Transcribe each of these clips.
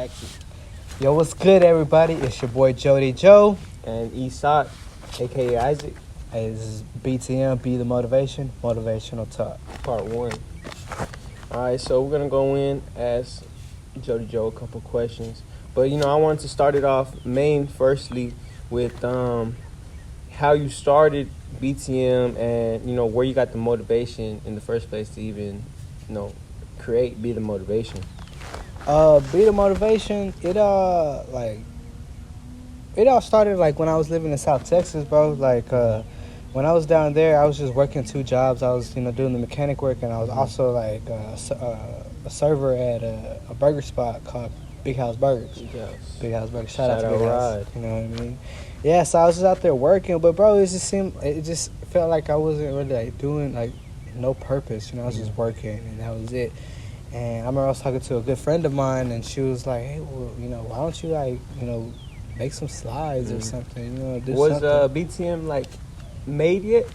Action. Yo, what's good, everybody? It's your boy Jody Joe. And Isak, aka Isaac, Hey, this is Btm, Be the Motivation, Motivational Talk. part 1. Alright, so we're gonna go in, ask Jody Joe a couple questions. But I wanted to start it off firstly with how you started BTM and where you got the motivation in the first place to even create Be the Motivation. Be the Motivation, it all started like when I was living in South Texas, bro. When I was down there, I was just working 2 jobs. I was doing the mechanic work, and I was also like a server at a burger spot called Big House Burgers. Big House Burgers. Shout out to Big House. You know what I mean? Yeah, so I was just out there working, but bro, it just felt like I wasn't really like doing like no purpose. I was just working, and that was it. And I remember I was talking to a good friend of mine, and she was like, "Hey, well, why don't you make some slides or something? Do Was something." BTM made yet?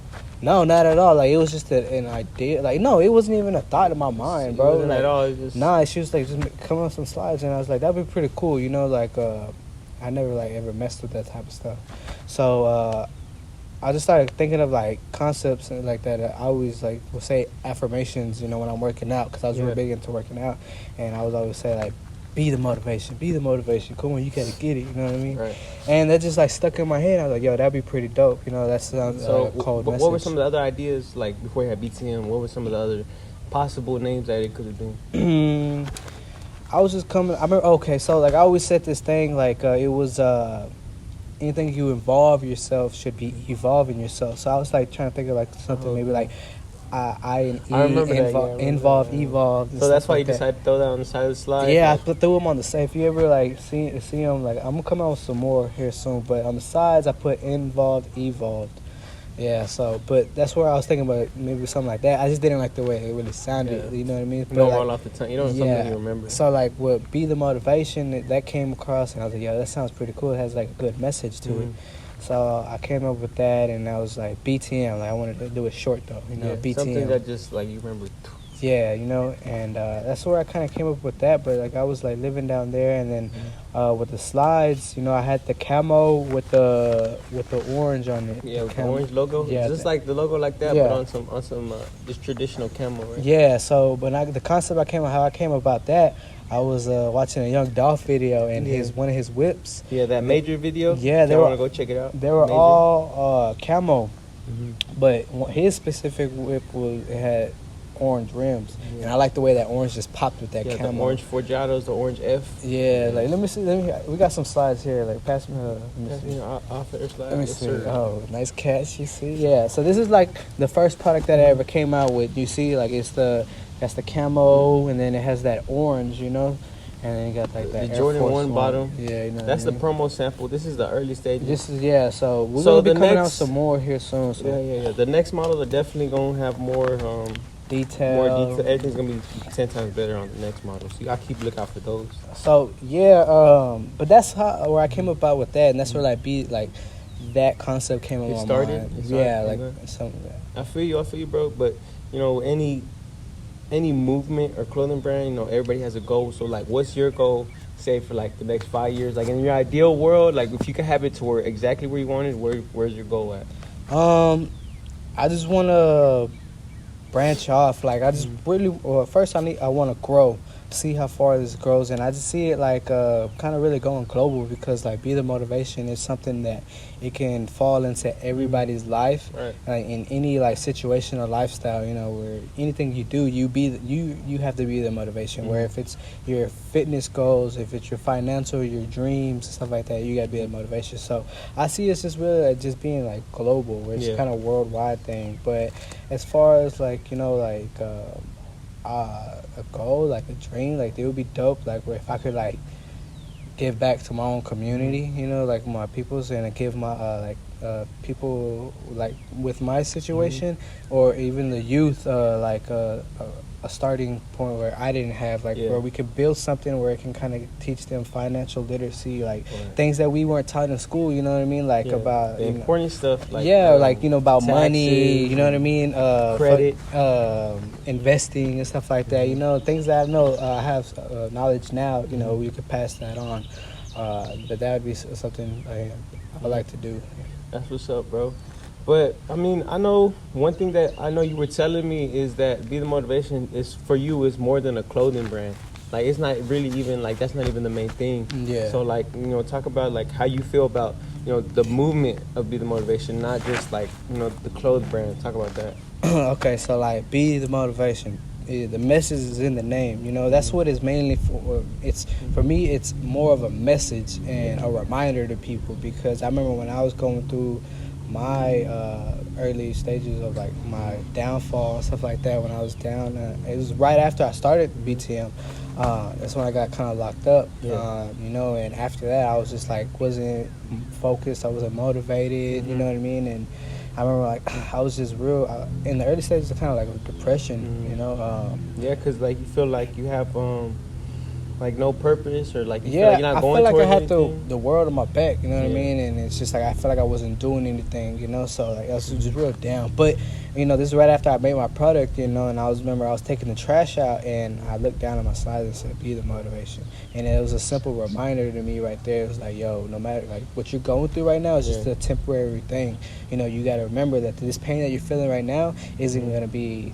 No, not at all. Like, it was just an idea. Like, no, it wasn't even a thought in my mind, bro. It wasn't at all. It just... Nah, she was like, just come on some slides, and I was like, that'd be pretty cool. I never ever messed with that type of stuff. So I just started thinking of concepts and like that. I always will say affirmations, when I'm working out, because I was really big into working out, and I was always say be the motivation, be the motivation. Come on, you gotta get it. You know what I mean? Right. And that just stuck in my head. I was like, yo, that'd be pretty dope. That sounds cold message. What were some of the other ideas before you had BTM? What were some of the other possible names that it could have been? I was just coming. I remember. Okay, so I always said this thing it was anything you involve yourself should be evolving yourself. So I was trying to think of something maybe I and E, I remember that, involve, evolve. So that's why you decided to throw that on the side of the slide? Yeah, I threw them on the side. If you ever see them, I'm going to come out with some more here soon. But on the sides, I put involved, evolved. Yeah, but that's where I was thinking about maybe something like that. I just didn't like the way it really sounded, you know what I mean? You don't roll off the tongue. You don't something you remember. So what Be the Motivation, that came across, and I was like, yeah, that sounds pretty cool. It has a good message to it. So I came up with that, and I was BTM. I wanted to do it short though, BTM. Something that just you remember. Yeah, and that's where I kind of came up with that. But I was living down there, and then with the slides, I had the camo with the orange on it. Yeah, with the orange logo. Yeah, just like the logo like that, but on some just traditional camo. Right? Yeah. So, but the concept how I came about that. I was watching a Young Dolph video, and one of his whips. Yeah, that Major video. Yeah, they want to go check it out. They were all camo, but his specific whip had orange rims, and I like the way that orange just popped with that camo. The orange Forgiatos, the orange F. Yeah, let me see. We got some slides here. Pass me. Let me see. Oh, nice catch. You see? Yeah. So this is the first product that I ever came out with. You see, that's the camo, and then it has that orange, and then you got that the Air Jordan Force 1 bottom. Yeah, that's the promo sample. This is the early stages. This is So we're gonna be coming out some more here soon. So. Yeah. The next model are definitely gonna have more detail. More detail. Everything's gonna be 10 times better on the next model. So you gotta keep looking out for those. So but that's where I came about with that, and that's where that concept came in my mind. Something like that. I feel you, bro. But any movement or clothing brand, everybody has a goal. So what's your goal? Say for the next 5 years, in your ideal world, if you could have it to where exactly where you want it, where's your goal at? I just want to branch off. I just really, first I want to grow, see how far this grows, and I just see it kind of really going global, because Be the Motivation is something that it can fall into everybody's life, right. In any situation or lifestyle, where anything you do, you have to be the motivation. Where if it's your fitness goals, if it's your financial, your dreams, stuff like that, you got to be the motivation. So I see it's just really just being global, where it's kind of worldwide thing. But as far as a goal, a dream, it would be dope, where if I could give back to my own community, my peoples, and give my people with my situation, or even the youth, a a starting point where I didn't have, like where we could build something where it can kind of teach them financial literacy, like things that we weren't taught in school. You know what I mean? Like about the important stuff. Like like about taxes, money. You know what I mean? Credit, investing and stuff like that. You know, things that I know I have knowledge now. You know, we could pass that on. But that would be something I would like to do. That's what's up, bro. But, I mean, I know one thing that I know you were telling me is that Be The Motivation is, for you, is more than a clothing brand. Like, it's not really even, like, that's not even the main thing. Yeah. So, like, you know, talk about, like, how you feel about, you know, the movement of Be The Motivation, not just, like, you know, the clothes brand. Talk about that. Okay, so, like, Be The Motivation. The message is in the name. You know, that's what it's mainly for. It's, for me, it's more of a message and a reminder to people, because I remember when I was going through my early stages of like my downfall and stuff like that, when I was down, it was right after I started Btm. That's when I got kind of locked up. You know, and after that I was just like wasn't focused, I wasn't motivated. You know what I mean? And I remember like I was just real in the early stages of kind of like a depression. You know? Because like you feel like you have like no purpose, or like you feel yeah, like you're not going I feel like I had anything? the world on my back, you know what I mean? And it's just like I feel like I wasn't doing anything, you know. So like I was just real down. But you know, this is right after I made my product, you know, and I was taking the trash out, and I looked down at my slides and said, "Be the motivation." And it was a simple reminder to me right there. It was like, yo, no matter like what you're going through right now is just a temporary thing. You know, you got to remember that this pain that you're feeling right now isn't gonna be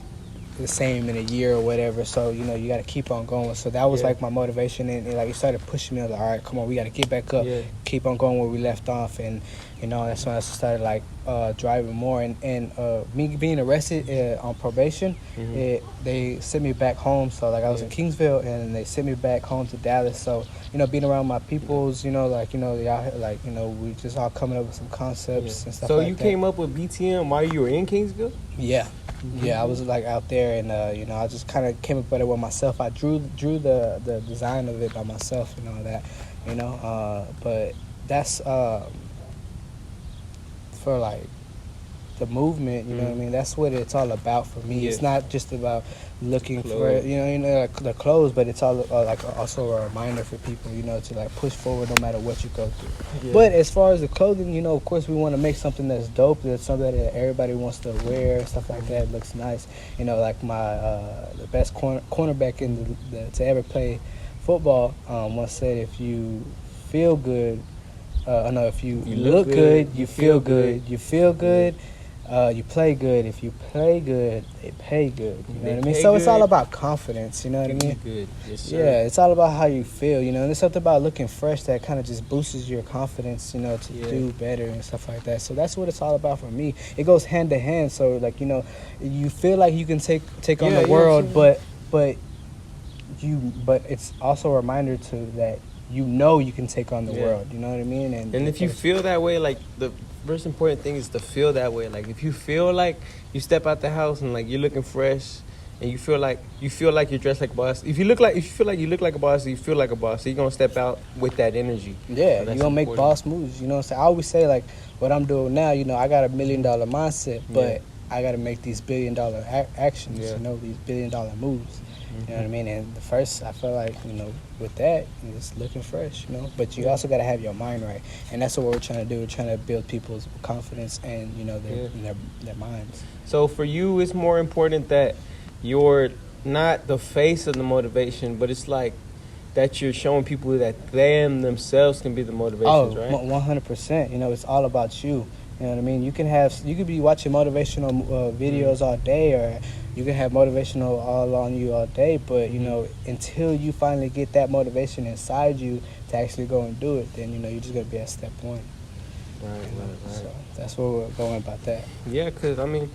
the same in a year or whatever. So you know, you got to keep on going. So that was like my motivation, and like it started pushing me. I was like, all right, come on, we got to get back up, keep on going where we left off. And you know, that's when I started like driving more. And me being arrested on probation, they sent me back home. So like I was in Kingsville, and they sent me back home to Dallas. So you know, being around my peoples, you know, like, you know, y'all, like, you know, we just all coming up with some concepts and stuff so like that. So you came up with BTM while you were in Kingsville? Yeah. Yeah, I was like out there, and you know, I just kind of came up with it with myself. I drew the design of it by myself and all that, you know. But that's for like the movement, you know what I mean? That's what it's all about for me. It's not just about looking for, you know, like the clothes, but it's all like also a reminder for people, you know, to like push forward no matter what you go through. But as far as the clothing, you know, of course we want to make something that's dope, that's something that everybody wants to wear and stuff like that. It looks nice, you know. Like my the best cornerback in to ever play football once said, if you feel good, if you look good, you feel good. You feel good, you play good. If you play good, they pay good. You know what I mean? So it's all about confidence. You know what I mean? Good. Yes, sir. Yeah, it's all about how you feel. You know, and there's something about looking fresh that kind of just boosts your confidence. You know, to do better and stuff like that. So that's what it's all about for me. It goes hand to hand. So like, you know, you feel like you can take on the world, but it's also a reminder to that. You know you can take on the world. You know what I mean? And if you feel that way, like the most important thing is to feel that way. Like if you feel like you step out the house and like you're looking fresh, and you feel like you're dressed like a boss. If you feel like you look like a boss, you feel like a boss. So you're gonna step out with that energy. Yeah, so you're gonna make boss moves. You know what I'm saying? I always say like what I'm doing now. You know, I got $1 million mindset, but I got to make these $1 billion actions. You know, these $1 billion moves. You know what I mean? And the first, I feel like, you know, with that, it's looking fresh, you know. But you also got to have your mind right. And that's what we're trying to do. We're trying to build people's confidence and, you know, their minds. So for you, it's more important that you're not the face of the motivation, but it's like that you're showing people that themselves can be the motivations, right? 100%. You know, it's all about you. You know what I mean? You could be watching motivational videos all day, or you can have motivational all on you all day, but, you know, until you finally get that motivation inside you to actually go and do it, then, you know, you're just going to be at step one. Right. So that's where we're going about that. Yeah, because, I mean,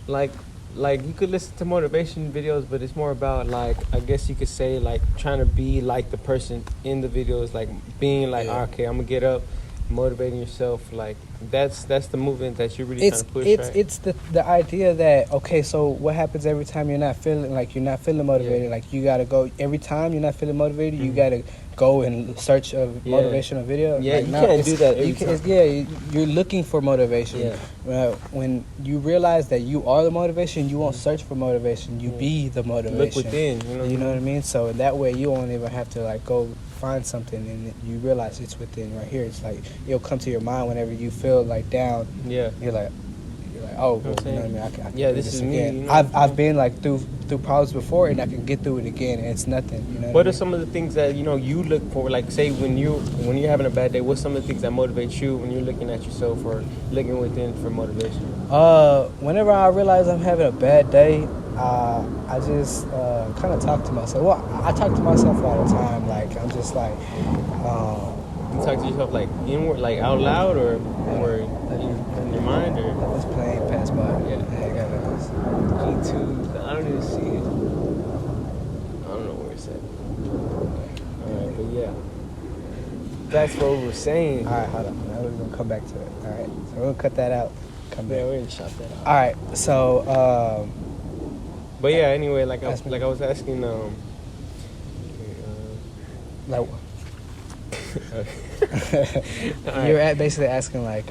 like you could listen to motivation videos, but it's more about, like, I guess you could say, like, trying to be like the person in the videos, like being like, okay, I'm going to get up, motivating yourself. Like, that's the movement that you're really trying to push, right? It's the idea that, okay, so what happens every time you're not feeling motivated? Like, you got to go, every time you're not feeling motivated, you got to go and search a motivational video. Yeah, like, you can't do that every time. You're looking for motivation. Yeah. When you realize that you are the motivation, you won't search for motivation. You be the motivation. Look within. You know what I mean? So that way you won't even have to like go find something, and you realize it's within right here. It's like it'll come to your mind whenever you feel like down. Yeah. You're like, oh, well, you know what I mean? I can do this is again. me. You know I've been like through problems before, and I can get through it again. And it's nothing. You know what are some of the things that you look for? Like, say when you're having a bad day, what's some of the things that motivate you when you're looking at yourself or looking within for motivation? Whenever I realize I'm having a bad day, I just kind of talk to myself. Well, I talk to myself all the time. Like I'm just like. You talk to yourself like inward, like out loud, or in your mind, or this plane passed by. Yeah, I got this. Me too. I don't even see it. I don't know where it's at. All right, but yeah, that's what we were saying. All right, hold on. Now we're gonna come back to it. All right, so we're gonna cut that out. Come back. Yeah, we're gonna shut that out. All right, so. But yeah, anyway, like I was asking, like. You're basically asking like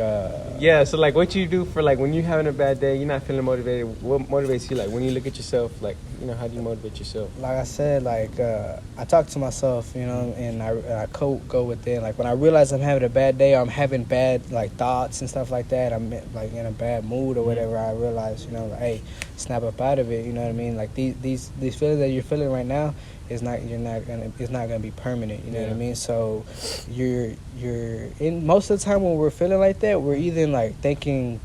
yeah, so like what you do for like when you're having a bad day, you're not feeling motivated, what motivates you? Like when you look at yourself, like how do you motivate yourself? Like I said, like I talk to myself, and I go within. Like when I realize I'm having a bad day, or I'm having bad like thoughts and stuff like that, I'm like in a bad mood or whatever, I realize, like, hey, snap up out of it, you know what I mean? Like these feelings that you're feeling right now, it's not gonna be permanent, you know what I mean? So you're in most of the time when we're feeling like that, we're either like thinking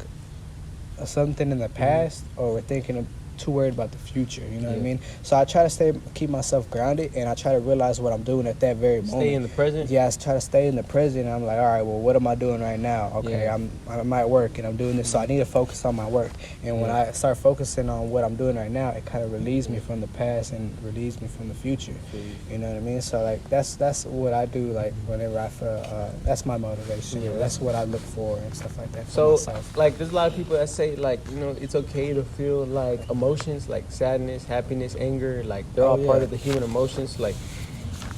of something in the past, or we're thinking too worried about the future, you know what I mean? So I try to keep myself grounded, and I try to realize what I'm doing at that very moment. Stay in the present? Yeah, I try to stay in the present, and I'm like, all right, well, what am I doing right now? Okay, I'm at work, and I'm doing this, so I need to focus on my work. And when I start focusing on what I'm doing right now, it kind of relieves me from the past and relieves me from the future, you know what I mean? So, like, that's what I do, like, whenever I feel, that's my motivation. Yeah. That's what I look for and stuff like that for so, myself. like, there's a lot of people that say, like, it's okay to feel, like, emotions, like sadness, happiness, anger, like, they're all part of the human emotions. Like,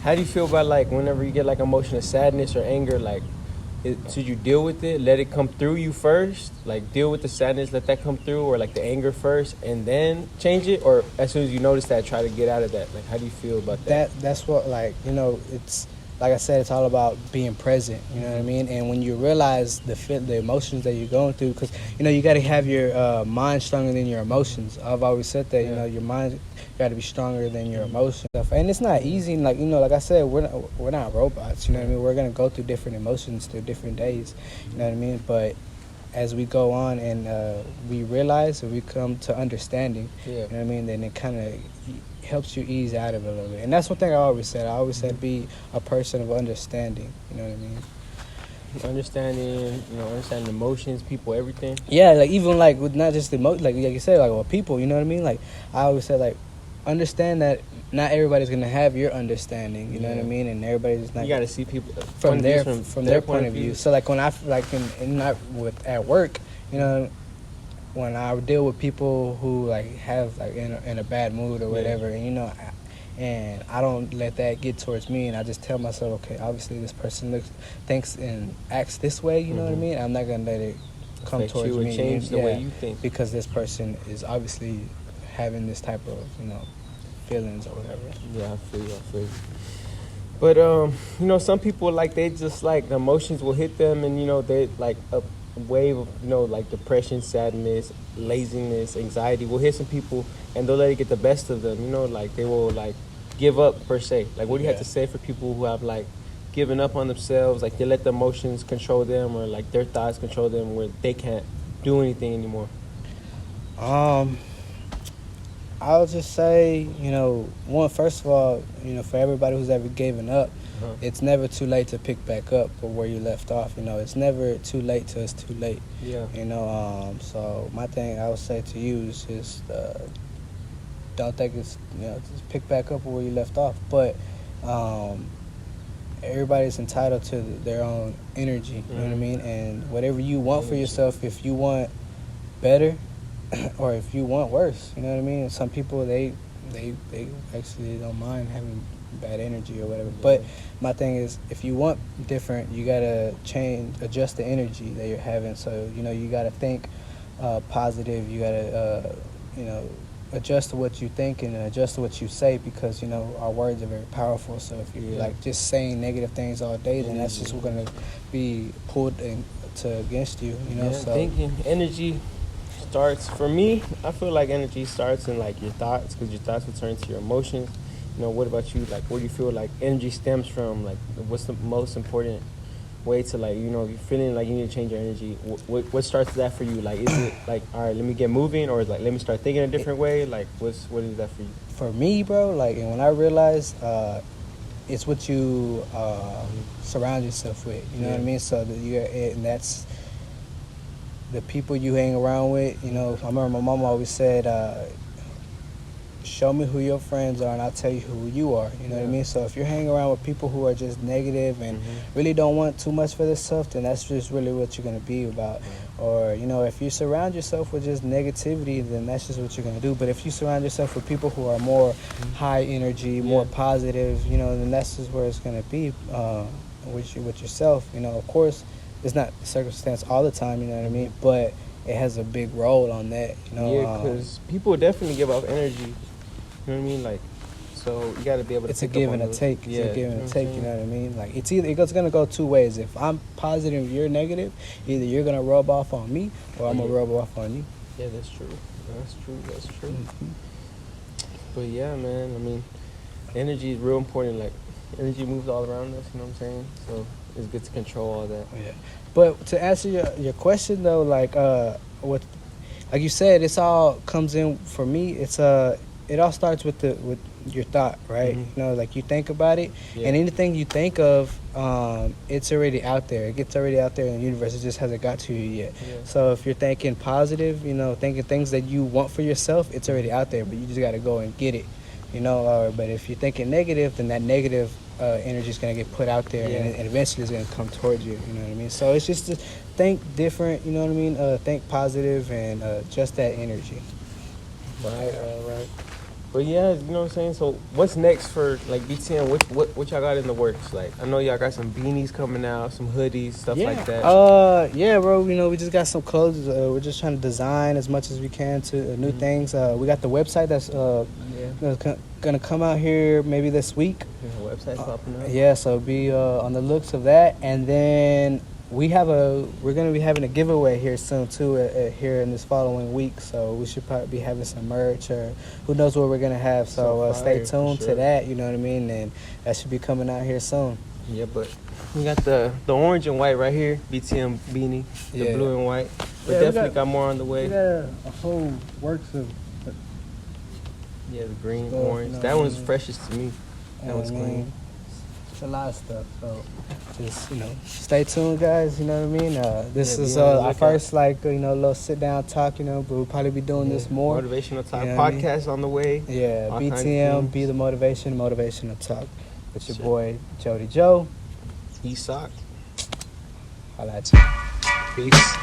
how do you feel about, like, whenever you get, like, emotion of sadness or anger, like, should you deal with it, let it come through you first, like, deal with the sadness, let that come through, or, like, the anger first, and then change it, or as soon as you notice that, try to get out of that? Like, how do you feel about that? That's what, like, it's, like I said, it's all about being present, you know what I mean? And when you realize the emotions that you're going through, because, you got to have your mind stronger than your emotions. I've always said that, your mind got to be stronger than your emotions. And it's not easy, like, like I said, we're not robots, you know what I mean? We're going to go through different emotions through different days, you know what I mean? But as we go on and we realize and we come to understanding, you know what I mean, then it kind of helps you ease out of it a little bit. And that's one thing I always said. I always said be a person of understanding, you know what I mean? Understanding, understanding emotions, people, everything. Yeah, like even like with not just like you said, like with people, you know what I mean? Like I always said, like understand that not everybody's gonna have your understanding, you know what I mean? And everybody's not. You gotta see people from their point of view. So like when I like at work, when I deal with people who like have like in a bad mood or whatever, and and I don't let that get towards me, and I just tell myself, okay, obviously this person thinks and acts this way, you know what I mean? I'm not gonna let it come affect towards you me, change the way you think, because this person is obviously having this type of feelings or whatever. Yeah, I feel you. But some people, like, they just like the emotions will hit them, and they like a wave of like depression, sadness, laziness, anxiety will hit some people, and they'll let it get the best of them, like they will like give up per se. Like, what do you have to say for people who have like given up on themselves, like they let the emotions control them, or like their thoughts control them, where they can't do anything anymore? I'll just say, first of all, for everybody who's ever given up, it's never too late to pick back up or where you left off. It's never too late till it's too late. Yeah. So my thing I would say to you is just don't think it's, just pick back up where you left off. But everybody's entitled to their own energy, you know what I mean? And whatever you want for yourself, if you want better or if you want worse, you know what I mean? And some people, they actually don't mind having bad energy or whatever. Yeah. But my thing is, if you want different, you gotta adjust the energy that you're having. So you gotta think positive. You gotta adjust to what you think and adjust to what you say, because our words are very powerful. So if you're like just saying negative things all day, then that's just going to be pulled against you. So thinking energy starts, for me, I feel like energy starts in like your thoughts, because your thoughts will turn to your emotions. What about you? Like, where do you feel like energy stems from? Like, what's the most important way to, like, if you're feeling like you need to change your energy, what starts that for you? Like, is it like, all right, let me get moving, or is like, let me start thinking a different way? Like, what is that for you? For me, bro, like, and when I realized it's what you surround yourself with. You know what I mean? So and that's the people you hang around with. I remember my mom always said, show me who your friends are and I'll tell you who you are. You know what I mean? So if you're hanging around with people who are just negative and really don't want too much for this stuff, then that's just really what you're going to be about. Or, if you surround yourself with just negativity, then that's just what you're going to do. But if you surround yourself with people who are more high energy, more positive, then that's just where it's going to be with yourself. Of course, it's not the circumstance all the time, you know what I mean? But it has a big role on that, Yeah, because people definitely give off energy. You know what I mean? Like, so you got to be able to. It's a give and a take. Yeah, it's a give and a take. You know what I mean? Like, it's gonna go two ways. If I'm positive, and you're negative. Either you're gonna rub off on me, or I'm gonna rub off on you. Yeah, that's true. That's true. But yeah, man. I mean, energy is real important. Like, energy moves all around us. You know what I'm saying? So it's good to control all that. Yeah. But to answer your question though, like like you said, it's all comes in for me. It all starts with your thought, right? Like, you think about it, and anything you think of, it's already out there. It gets already out there in the universe. It just hasn't got to you yet. Yeah. So if you're thinking positive, thinking things that you want for yourself, it's already out there. But you just got to go and get it, But if you're thinking negative, then that negative energy is going to get put out there, and eventually it's going to come towards you. You know what I mean? So it's just to think different. You know what I mean? Think positive and just that energy. Right. But yeah, you know what I'm saying? So what's next for, like, BTM? What y'all got in the works? Like, I know y'all got some beanies coming out, some hoodies, stuff like that. Yeah, bro. We just got some clothes. We're just trying to design as much as we can to new things. We got the website that's gonna come out here maybe this week. Yeah, website's popping up. Yeah, so be on the looks of that. And then we're gonna be having a giveaway here soon too, here in this following week. So we should probably be having some merch, or who knows what we're gonna have. So stay tuned to that. You know what I mean? And that should be coming out here soon. Yeah, but we got the orange and white right here, BTM beanie, the blue and white. But definitely got more on the way. We got a whole works of. Yeah, the green, orange. That one's freshest to me. That one's clean. It's a lot of stuff, so just stay tuned, guys. You know what I mean? This is our first little sit down talk. But we'll probably be doing this more. Motivational talk podcast on the way. Yeah, BTM, be the motivational talk with your boy Jody Joe. He socked. Holla at you. Peace.